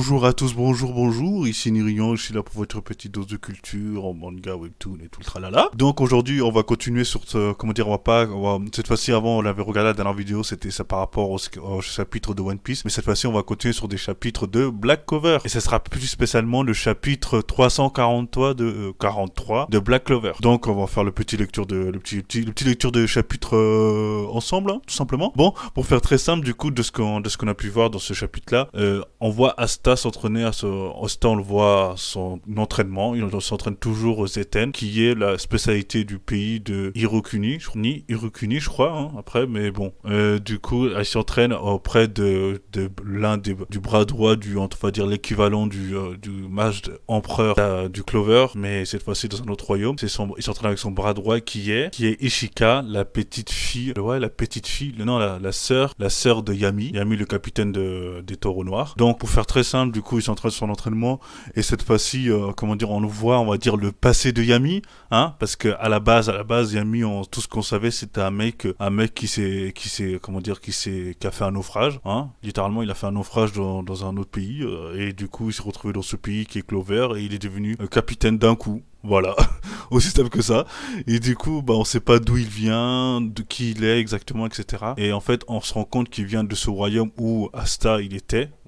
Bonjour à tous, bonjour, ici Nirion, je suis là pour votre petite dose de culture en manga, webtoon et tout le tralala. Donc aujourd'hui on va continuer sur ce, comment dire, cette fois-ci avant on l'avait regardé la dernière vidéo, c'était ça par rapport au chapitre de One Piece, mais cette fois-ci on va continuer sur des chapitres de Black Clover, et ce sera plus spécialement le chapitre 43 de Black Clover. Donc on va faire le petit lecture de chapitre ensemble, hein, tout simplement. Bon, pour faire très simple du coup de ce qu'on a pu voir dans ce chapitre-là, on voit Asta s'entraîner Asta, on le voit à son entraînement. Il s'entraîne toujours aux Zeten, qui est la spécialité du pays de Hirokuni. Hirokuni, je crois, hein, après, mais bon. Du coup, elle s'entraîne auprès de du bras droit on va dire l'équivalent du mage empereur du Clover, mais cette fois-ci dans un autre royaume. Il s'entraîne avec son bras droit qui est Ishika, la petite fille, la sœur de Yami, le capitaine des taureaux noirs. Donc, pour faire très simple, du coup, il s'entraîne sur son entraînement, et cette fois-ci, on le voit, on va dire, le passé de Yami, hein, parce que à la base, Yami, tout ce qu'on savait, c'était un mec qui a fait un naufrage, hein, littéralement, il a fait un naufrage dans un autre pays, et du coup, il s'est retrouvé dans ce pays qui est Clover, et il est devenu capitaine d'un coup. Voilà, aussi simple que ça. Et du coup, on sait pas d'où il vient, de qui il est exactement, etc. Et en fait, on se rend compte qu'il vient de ce royaume où Asta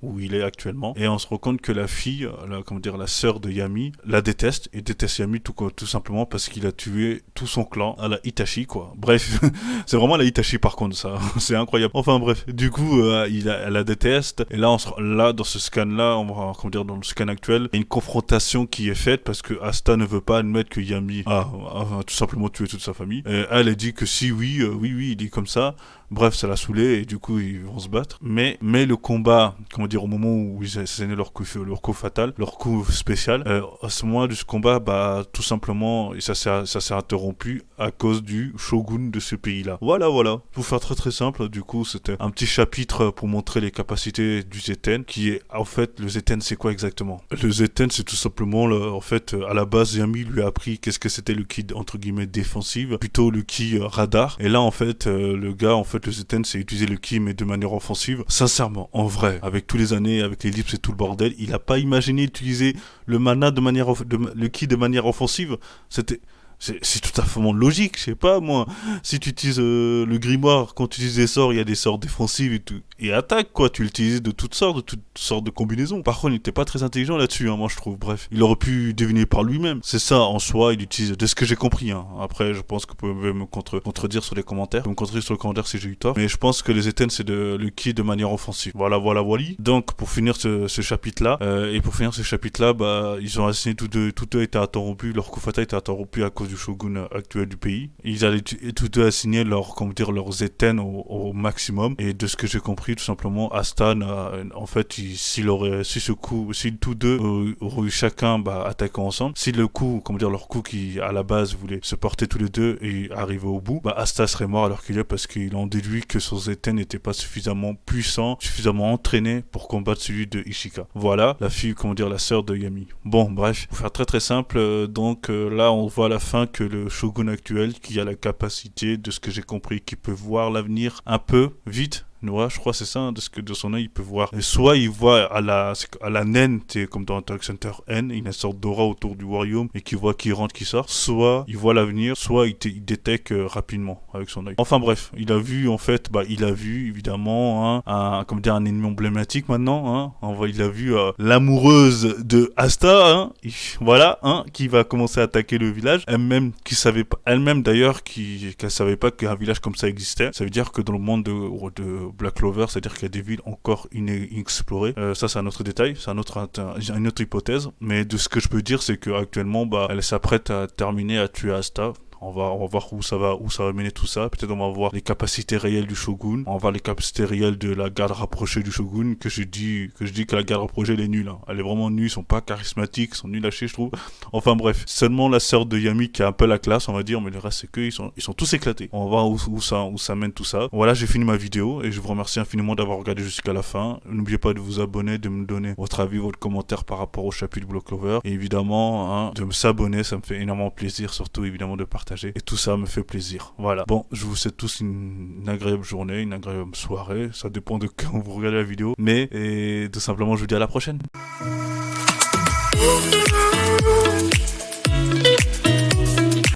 où il est actuellement. Et on se rend compte que la fille, la sœur de Yami, la déteste, et déteste Yami tout simplement parce qu'il a tué tout son clan à la Itachi, quoi. Bref, c'est vraiment la Itachi par contre, ça. C'est incroyable. Enfin bref, du coup, elle la déteste. Et là, dans ce scan-là, dans le scan actuel, il y a une confrontation qui est faite parce que Asta ne veut pas admettre que Yami a tout simplement tué toute sa famille. Et elle dit que si, oui, il dit comme ça. Bref, ça l'a saoulé et du coup ils vont se battre. Mais le combat, au moment où ils assassinaient leur coup fatal, leur coup spécial, à ce moment de ce combat, tout simplement, ça s'est interrompu à cause du shogun de ce pays-là. Voilà. Pour faire très très simple, du coup c'était un petit chapitre pour montrer les capacités du Zeten, qui est, en fait, le Zeten c'est quoi exactement? Le Zeten c'est tout simplement, à la base, Yami lui a appris qu'est-ce que c'était le ki entre guillemets défensive, plutôt le ki radar. Et là en fait, le gars, le Zeten, c'est utiliser le ki mais de manière offensive. Sincèrement, en vrai, avec tous les années, avec l'ellipse et tout le bordel, il a pas imaginé utiliser le mana le ki de manière offensive. C'est tout à fait logique, je sais pas moi. Si tu utilises le grimoire, quand tu utilises des sorts, il y a des sorts défensifs et attaque, quoi. Tu l'utilises de toutes sortes de combinaisons. Par contre, il n'était pas très intelligent là-dessus, hein, moi je trouve. Bref, il aurait pu deviner par lui-même. C'est ça, en soi, il utilise, de ce que j'ai compris, hein. Après, je pense que vous pouvez me contredire sur les commentaires. Vous me contredire sur les commentaires si j'ai eu tort. Mais je pense que les Eten, c'est le ki de manière offensive. Voilà. Donc, pour finir ce chapitre-là, ils ont assigné tous deux étaient interrompus, leur coup fatal était interrompu à cause du shogun actuel du pays. Ils allaient tous deux assigner leurs Zeten au maximum. Et de ce que j'ai compris, tout simplement, Asta, en fait, si tous deux auraient eu chacun attaquant ensemble, si leur coup qui à la base voulait se porter tous les deux et arriver au bout, Asta serait mort alors qu'il est, parce qu'ils ont déduit que son Zeten n'était pas suffisamment puissant, suffisamment entraîné pour combattre celui de Ishika. Voilà, la fille, la sœur de Yami. Bon, bref, pour faire très très simple, là on voit à la fin que le shogun actuel, qui a la capacité, de ce que j'ai compris, qui peut voir l'avenir un peu vite. Ouais, je crois que c'est ça, hein, de son œil, il peut voir. Et soit il voit à la naine, comme dans Hunter x Hunter N, il y a une sorte d'aura autour du royaume et qui voit qui rentre, qui sort. Soit il voit l'avenir, soit il détecte rapidement avec son œil. Enfin bref, il a vu évidemment un ennemi emblématique maintenant. Hein. Il a vu l'amoureuse de Asta, hein, qui va commencer à attaquer le village. Elle-même d'ailleurs, qu'elle savait pas qu'un village comme ça existait. Ça veut dire que dans le monde de Black Clover, c'est-à-dire qu'il y a des villes encore inexplorées. Ça, c'est un autre détail, c'est une autre hypothèse. Mais de ce que je peux dire, c'est qu'actuellement, elle s'apprête à terminer à tuer Asta. On va voir où ça va mener tout ça. Peut-être on va voir les capacités réelles du shogun. On va voir les capacités réelles de la garde rapprochée du shogun. Que je dis que la garde rapprochée, elle est nulle. Hein. Elle est vraiment nulle. Ils sont pas charismatiques. Ils sont nuls à chier, je trouve. Enfin bref. Seulement la sœur de Yami qui a un peu la classe, on va dire. Mais le reste, c'est qu'ils sont tous éclatés. On va voir où ça mène tout ça. Voilà, j'ai fini ma vidéo. Et je vous remercie infiniment d'avoir regardé jusqu'à la fin. N'oubliez pas de vous abonner, de me donner votre avis, votre commentaire par rapport au chapitre Black Clover. Et évidemment, de me s'abonner. Ça me fait énormément plaisir. Surtout, évidemment, de partager partager. Et tout ça me fait plaisir. Voilà. Bon, je vous souhaite tous une agréable journée, une agréable soirée. Ça dépend de quand vous regardez la vidéo. Mais, et tout simplement, je vous dis à la prochaine.